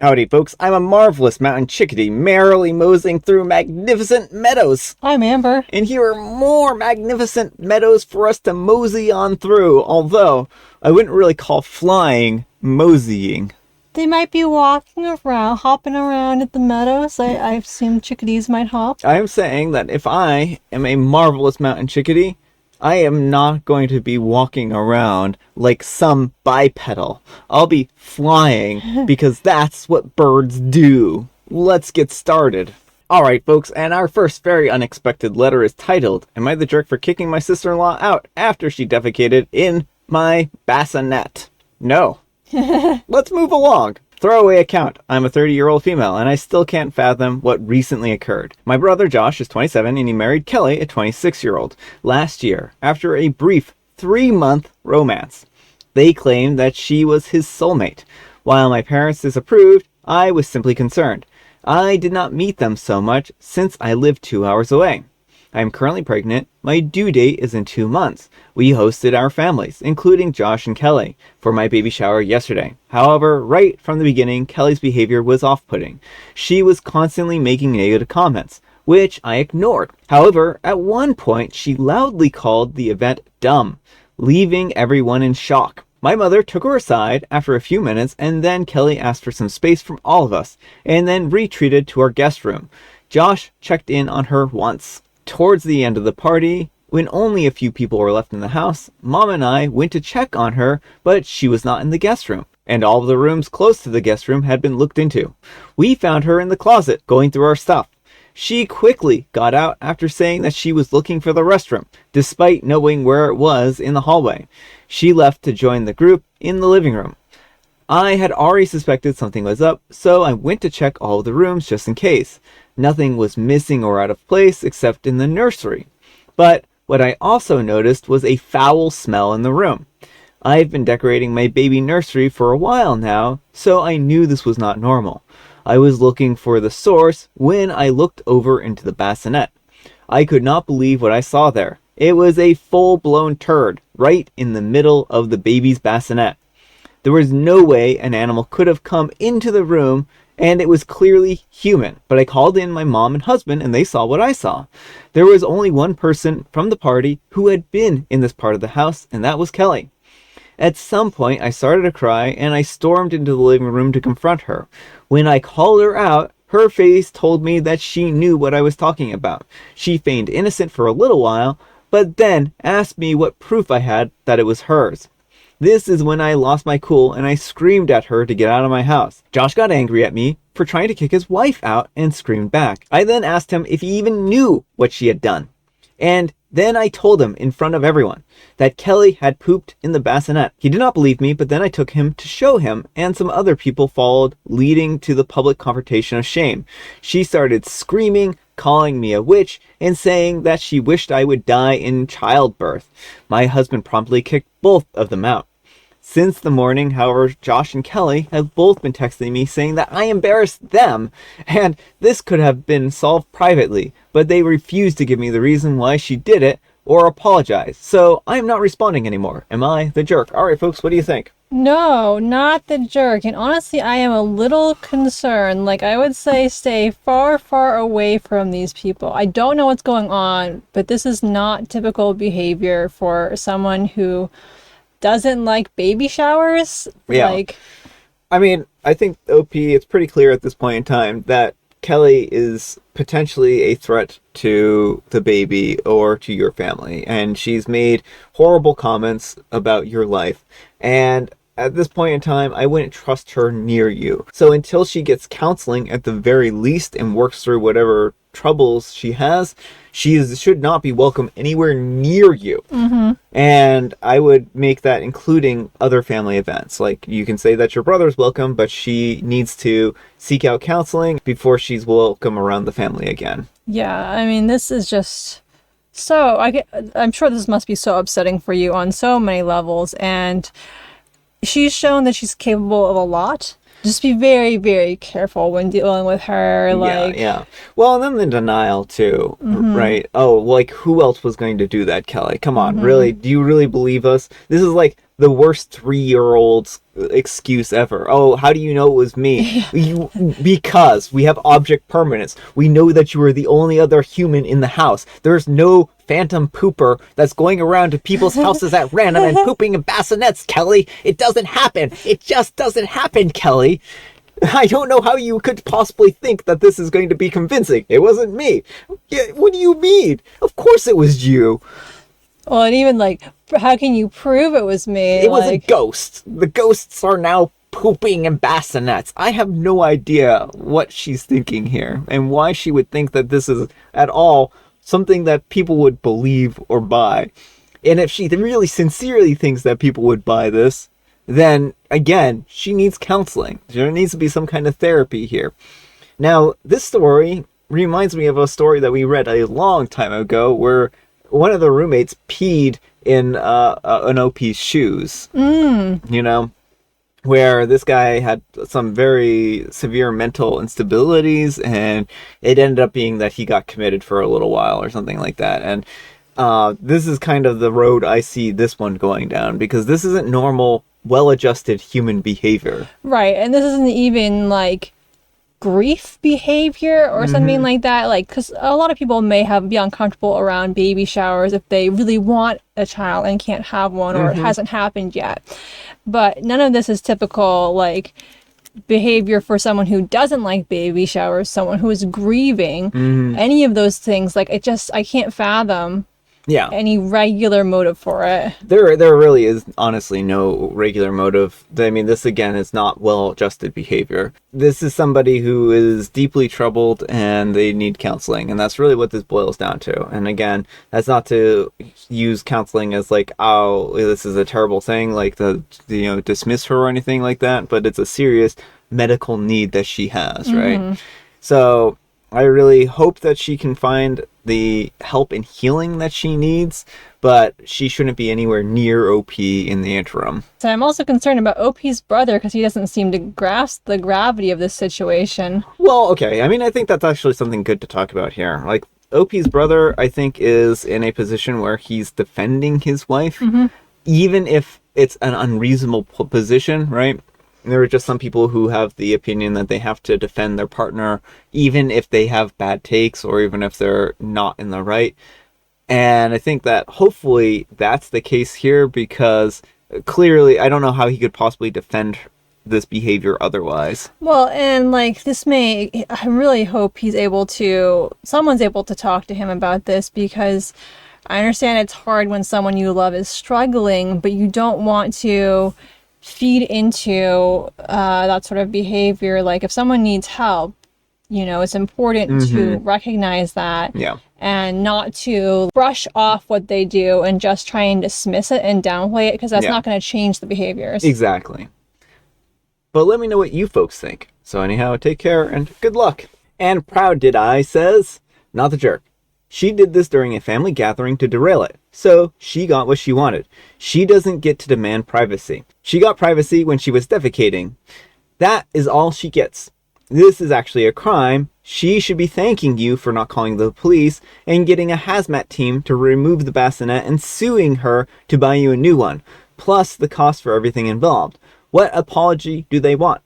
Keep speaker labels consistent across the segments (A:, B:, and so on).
A: Howdy, folks. I'm a marvelous mountain chickadee, merrily moseying through magnificent meadows.
B: I'm Amber.
A: And here are more magnificent meadows for us to mosey on through, although I wouldn't really call flying moseying.
B: They might be walking around, hopping around at the meadows. I assume chickadees might hop.
A: I am saying that if I am a marvelous mountain chickadee, I am not going to be walking around like some bipedal. I'll be flying because that's what birds do. Let's get started. Alright folks, and our first very unexpected letter is titled, Am I the jerk for kicking my sister-in-law out after she defecated in my bassinet? No. Let's move along. Throwaway account. I'm a 30-year-old female, and I still can't fathom what recently occurred. My brother Josh is 27, and he married Kelly, a 26-year-old, last year, after a brief 3-month romance. They claimed that she was his soulmate. While my parents disapproved, I was simply concerned. I did not meet them so much since I lived 2 hours away. I am currently pregnant. My due date is in 2 months. We hosted our families, including Josh and Kelly, for my baby shower yesterday. However, right from the beginning, Kelly's behavior was off-putting. She was constantly making negative comments, which I ignored. However, at one point, she loudly called the event dumb, leaving everyone in shock. My mother took her aside after a few minutes, and then Kelly asked for some space from all of us, and then retreated to our guest room. Josh checked in on her once. Towards the end of the party, when only a few people were left in the house, Mom and I went to check on her, but she was not in the guest room, and all of the rooms close to the guest room had been looked into. We found her in the closet, going through our stuff. She quickly got out after saying that she was looking for the restroom, despite knowing where it was in the hallway. She left to join the group in the living room. I had already suspected something was up, so I went to check all of the rooms just in case. Nothing was missing or out of place except in the nursery. But what I also noticed was a foul smell in the room. I've been decorating my baby nursery for a while now, so I knew this was not normal. I was looking for the source when I looked over into the bassinet. I could not believe what I saw there. It was a full-blown turd right in the middle of the baby's bassinet. There was no way an animal could have come into the room, and it was clearly human. But I called in my mom and husband, and they saw what I saw. There was only one person from the party who had been in this part of the house, and that was Kelly. At some point, I started to cry, and I stormed into the living room to confront her. When I called her out, her face told me that she knew what I was talking about. She feigned innocent for a little while, but then asked me what proof I had that it was hers. This is when I lost my cool and I screamed at her to get out of my house. Josh got angry at me for trying to kick his wife out and screamed back. I then asked him if he even knew what she had done. And then I told him in front of everyone that Kelly had pooped in the bassinet. He did not believe me, but then I took him to show him, and some other people followed, leading to the public confrontation of shame. She started screaming, calling me a witch, and saying that she wished I would die in childbirth. My husband promptly kicked both of them out. Since the morning, however, Josh and Kelly have both been texting me saying that I embarrassed them, and this could have been solved privately, but they refused to give me the reason why she did it or apologize, so I'm not responding anymore. Am I the jerk? Alright folks, what do you think?
B: No, not the jerk. And honestly, I am a little concerned. Like, I would say stay far, far away from these people. I don't know what's going on, but this is not typical behavior for someone who doesn't like baby showers.
A: Yeah. I mean, I think OP, it's pretty clear at this point in time that Kelly is potentially a threat to the baby or to your family, and she's made horrible comments about your life, and at this point in time, I wouldn't trust her near you. So until she gets counseling at the very least and works through whatever troubles she has, should not be welcome anywhere near you.
B: Mm-hmm.
A: And I would make that including other family events. Like, you can say that your brother's welcome, but she needs to seek out counseling before she's welcome around the family again.
B: Yeah, I mean, this is just so... I'm sure this must be so upsetting for you on so many levels, and she's shown that she's capable of a lot. Just be very, very careful when dealing with her.
A: Yeah. Well, and then the denial, too, right? Oh, like, who else was going to do that, Kelly? Come on, really? Do you really believe us? This is like the worst 3-year-old's excuse ever. Oh, how do you know it was me? Because we have object permanence. We know that you are the only other human in the house. There's no phantom pooper that's going around to people's houses at random and pooping in bassinets, Kelly. It doesn't happen. It just doesn't happen, Kelly. I don't know how you could possibly think that this is going to be convincing. It wasn't me. Yeah, what do you mean? Of course it was you.
B: Well, and even like, how can you prove it was me?
A: It was a ghost. The ghosts are now pooping in bassinets. I have no idea what she's thinking here and why she would think that this is at all something that people would believe or buy. And if she really sincerely thinks that people would buy this, then again, she needs counseling. There needs to be some kind of therapy here. Now, this story reminds me of a story that we read a long time ago where one of the roommates peed in an OP's shoes. You know, where this guy had some very severe mental instabilities, and it ended up being that he got committed for a little while or something like that. And this is kind of the road I see this one going down, because this isn't normal, well-adjusted human behavior.
B: Right, and this isn't even like grief behavior or something like that, like, because a lot of people may be uncomfortable around baby showers if they really want a child and can't have one, or it hasn't happened yet. But none of this is typical like behavior for someone who doesn't like baby showers, someone who is grieving, any of those things. Like, I can't fathom any regular motive for it.
A: There really is honestly no regular motive. I mean, this again is not well-adjusted behavior. This is somebody who is deeply troubled and they need counseling, and that's really what this boils down to. And again, that's not to use counseling as like, oh, this is a terrible thing, like to dismiss her or anything like that, but it's a serious medical need that she has, right? So I really hope that she can find the help and healing that she needs, but she shouldn't be anywhere near OP in the interim.
B: So I'm also concerned about OP's brother, because he doesn't seem to grasp the gravity of this situation.
A: Well, okay. I mean, I think that's actually something good to talk about here. Like, OP's brother, I think, is in a position where he's defending his wife, even if it's an unreasonable position, right? There are just some people who have the opinion that they have to defend their partner, even if they have bad takes or even if they're not in the right. And I think that hopefully that's the case here, because clearly I don't know how he could possibly defend this behavior otherwise.
B: Well, and like I really hope someone's able to talk to him about this, because I understand it's hard when someone you love is struggling, but you don't want to feed into that sort of behavior. Like, if someone needs help, it's important to recognize that and not to brush off what they do and just try and dismiss it and downplay it, because that's not going to change the behaviors.
A: Exactly. But let me know what you folks think. So anyhow, take care and good luck. And Proud Did I says, not the jerk. She did this during a family gathering to derail it, so she got what she wanted. She doesn't get to demand privacy. She got privacy when she was defecating. That is all she gets. This is actually a crime. She should be thanking you for not calling the police and getting a hazmat team to remove the bassinet and suing her to buy you a new one, plus the cost for everything involved. What apology do they want?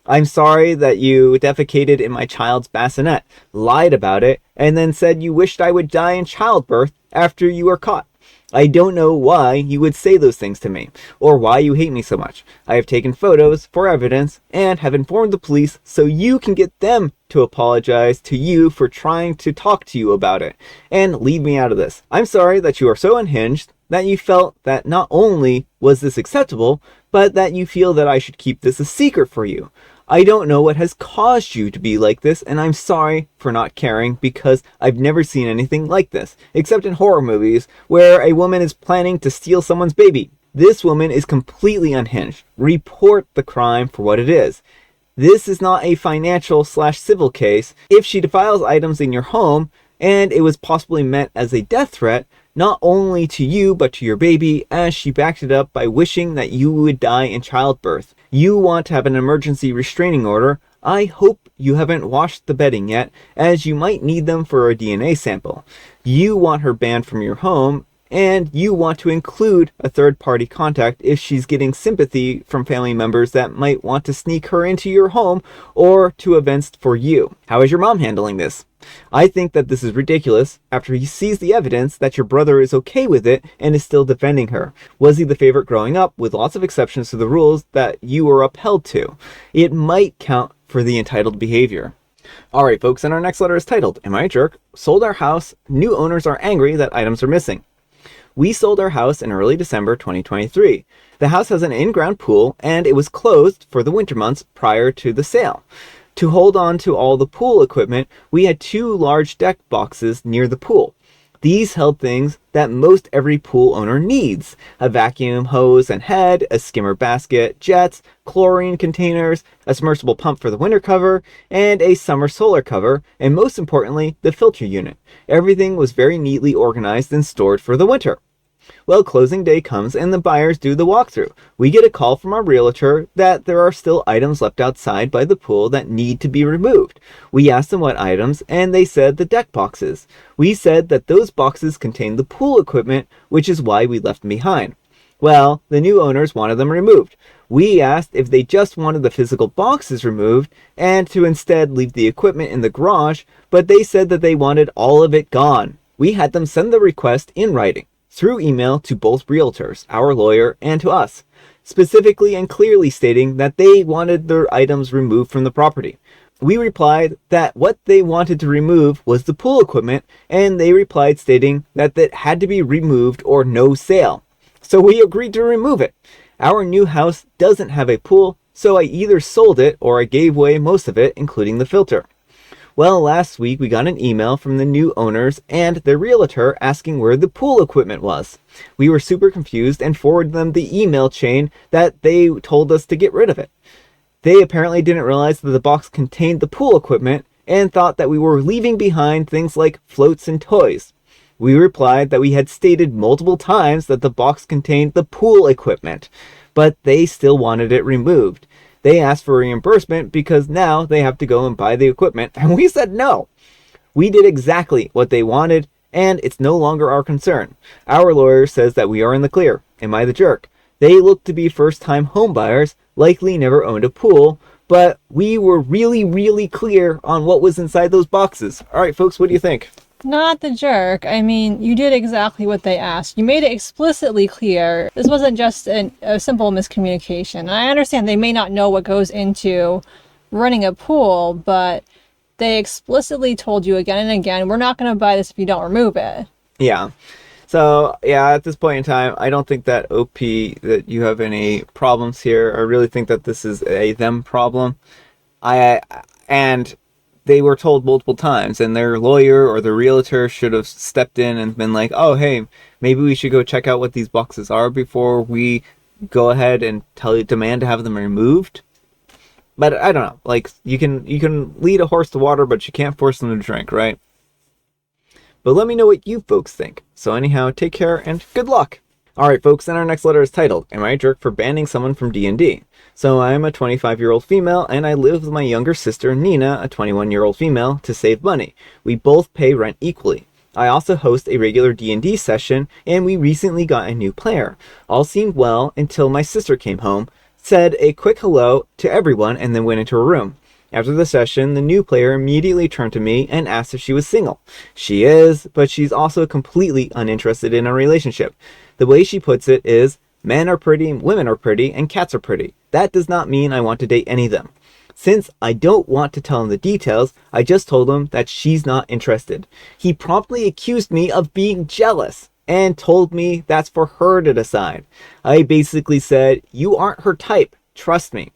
A: I'm sorry that you defecated in my child's bassinet, lied about it, and then said you wished I would die in childbirth after you were caught. I don't know why you would say those things to me, or why you hate me so much. I have taken photos for evidence and have informed the police so you can get them to apologize to you for trying to talk to you about it, and leave me out of this. I'm sorry that you are so unhinged that you felt that not only was this acceptable, but that you feel that I should keep this a secret for you. I don't know what has caused you to be like this, and I'm sorry for not caring, because I've never seen anything like this, except in horror movies, where a woman is planning to steal someone's baby. This woman is completely unhinged. Report the crime for what it is. This is not a financial/civil case. If she defiles items in your home, and it was possibly meant as a death threat, not only to you, but to your baby, as she backed it up by wishing that you would die in childbirth. You want to have an emergency restraining order. I hope you haven't washed the bedding yet, as you might need them for a DNA sample. You want her banned from your home, and you want to include a third-party contact if she's getting sympathy from family members that might want to sneak her into your home or to events for you. How is your mom handling this? I think that this is ridiculous after he sees the evidence that your brother is okay with it and is still defending her. Was he the favorite growing up with lots of exceptions to the rules that you were upheld to? It might count for the entitled behavior. Alright folks, and our next letter is titled, Am I a Jerk? Sold our house. New owners are angry that items are missing. We sold our house in early December 2023. The house has an in-ground pool and it was closed for the winter months prior to the sale. To hold on to all the pool equipment, we had 2 large deck boxes near the pool. These held things that most every pool owner needs: a vacuum hose and head, a skimmer basket, jets, chlorine containers, a submersible pump for the winter cover, and a summer solar cover, and most importantly, the filter unit. Everything was very neatly organized and stored for the winter. Well, closing day comes and the buyers do the walkthrough. We get a call from our realtor that there are still items left outside by the pool that need to be removed. We asked them what items, and they said the deck boxes. We said that those boxes contained the pool equipment, which is why we left them behind. Well, the new owners wanted them removed. We asked if they just wanted the physical boxes removed and to instead leave the equipment in the garage, but they said that they wanted all of it gone. We had them send the request in writing, through email to both realtors, our lawyer, and to us, specifically and clearly stating that they wanted their items removed from the property. We replied that what they wanted to remove was the pool equipment, and they replied stating that it had to be removed or no sale. So we agreed to remove it. Our new house doesn't have a pool, so I either sold it or I gave away most of it, including the filter. Well, last week we got an email from the new owners and their realtor asking where the pool equipment was. We were super confused and forwarded them the email chain that they told us to get rid of it. They apparently didn't realize that the box contained the pool equipment and thought that we were leaving behind things like floats and toys. We replied that we had stated multiple times that the box contained the pool equipment, but they still wanted it removed. They asked for reimbursement because now they have to go and buy the equipment, and we said no. We did exactly what they wanted, and it's no longer our concern. Our lawyer says that we are in the clear. Am I the jerk? They look to be first-time home buyers, likely never owned a pool, but we were really clear on what was inside those boxes. All right, folks, what do you think?
B: Not the jerk. I mean, you did exactly what they asked. You made it explicitly clear. This wasn't just a simple miscommunication. And I understand they may not know what goes into running a pool, but they explicitly told you again and again, we're not going to buy this if you don't remove it.
A: Yeah. So, yeah, at this point in time, I don't think that OP, that you have any problems here. I really think that this is a them problem. And they were told multiple times, and their lawyer or the realtor should have stepped in and been like, oh, hey, maybe we should go check out what these boxes are before we go ahead and demand to have them removed. But I don't know, like, you can lead a horse to water, but you can't force them to drink, right? But let me know what you folks think. So anyhow, take care and good luck. Alright folks, and our next letter is titled, Am I a Jerk for Banning Someone from D&D? So I'm a 25-year-old female, and I live with my younger sister, Nina, a 21-year-old female, to save money. We both pay rent equally. I also host a regular D&D session, and we recently got a new player. All seemed well until my sister came home, said a quick hello to everyone, and then went into her room. After the session, the new player immediately turned to me and asked if she was single. She is, but she's also completely uninterested in a relationship. The way she puts it is, men are pretty, women are pretty, and cats are pretty. That does not mean I want to date any of them. Since I don't want to tell him the details, I just told him that she's not interested. He promptly accused me of being jealous and told me that's for her to decide. I basically said, you aren't her type, trust me.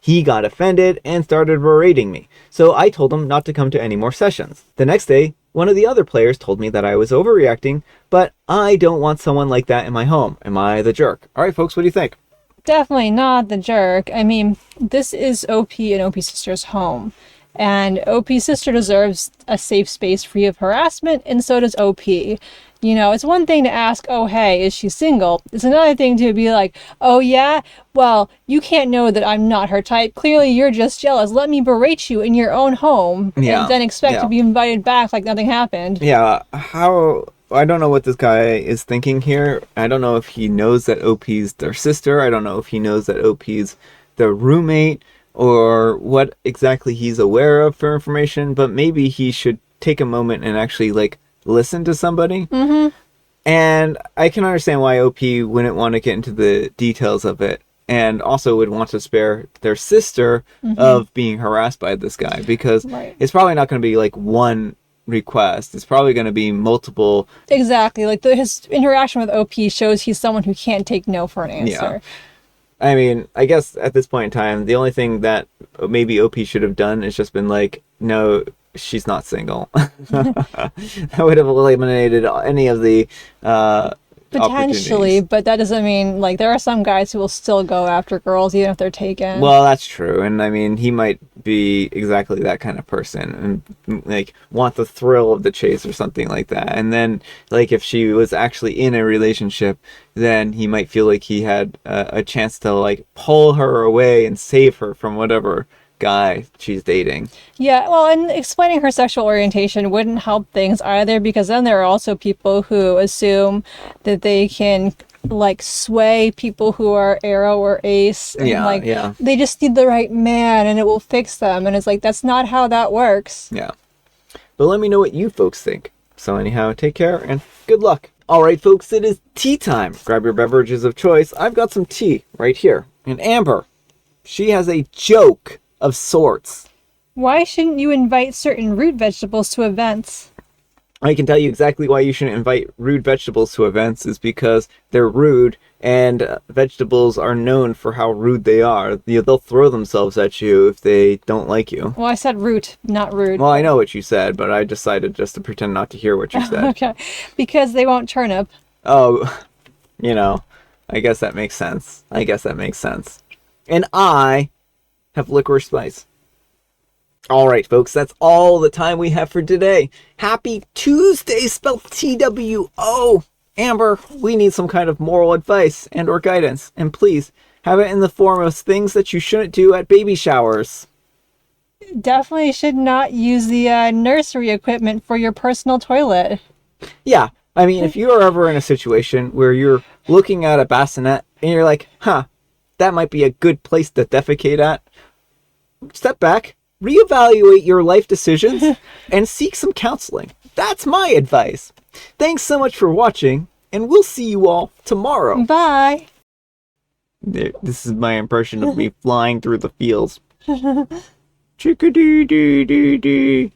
A: He got offended and started berating me, so I told him not to come to any more sessions. The next day, one of the other players told me that I was overreacting, but I don't want someone like that in my home. Am I the jerk? Alright folks, what do you think?
B: Definitely not the jerk. I mean, this is OP and OP Sister's home. And OP Sister deserves a safe space free of harassment, and so does OP. You know, it's one thing to ask, oh, hey, is she single? It's another thing to be like, oh, yeah? Well, you can't know that I'm not her type. Clearly, you're just jealous. Let me berate you in your own home and then expect to be invited back like nothing happened.
A: Yeah, how I don't know what this guy is thinking here. I don't know if he knows that OP's their sister. I don't know if he knows that OP's their roommate, or what exactly he's aware of for information, but maybe he should take a moment and actually, like, listen to somebody.
B: Mm-hmm.
A: And I can understand why OP wouldn't want to get into the details of it, and also would want to spare their sister of being harassed by this guy, because it's probably not going to be like one request. It's probably going to be multiple.
B: Exactly. Like his interaction with OP shows he's someone who can't take no for an answer.
A: I mean, I guess at this point in time, the only thing that maybe OP should have done is just been like, no, she's not single. That would have eliminated any of the
B: Potentially, but that doesn't mean, like, there are some guys who will still go after girls even if they're taken.
A: Well, that's true. And I mean, he might be exactly that kind of person and, like, want the thrill of the chase or something like that. And then, like, if she was actually in a relationship, then he might feel like he had a chance to, like, pull her away and save her from whatever guy she's dating.
B: Yeah, well, and explaining her sexual orientation wouldn't help things either, because then there are also people who assume that they can, like, sway people who are Arrow or Ace, and they just need the right man and it will fix them, and it's like, that's not how that works.
A: Yeah. But let me know what you folks think. So anyhow, take care and good luck. Alright folks, it is tea time. Grab your beverages of choice. I've got some tea right here. And Amber, she has a joke of sorts.
B: Why shouldn't you invite certain root vegetables to events?
A: I can tell you exactly why you shouldn't invite rude vegetables to events, is because they're rude, and vegetables are known for how rude they are. They'll throw themselves at you if they don't like you.
B: Well, I said root, not rude.
A: Well, I know what you said, but I decided just to pretend not to hear what you said.
B: Okay, because they won't turnip.
A: Oh, I guess that makes sense. And I have licorice spice. Alright folks, that's all the time we have for today. Happy Tuesday, spelled TWO. Amber, we need some kind of moral advice and or guidance, and please have it in the form of things that you shouldn't do at baby showers.
B: Definitely should not use the nursery equipment for your personal toilet.
A: Yeah, I mean, if you're ever in a situation where you're looking at a bassinet and you're like, that might be a good place to defecate at, step back, reevaluate your life decisions, and seek some counseling. That's my advice. Thanks so much for watching, and we'll see you all tomorrow.
B: Bye.
A: This is my impression of me flying through the fields. Chickadee-dee-dee-dee.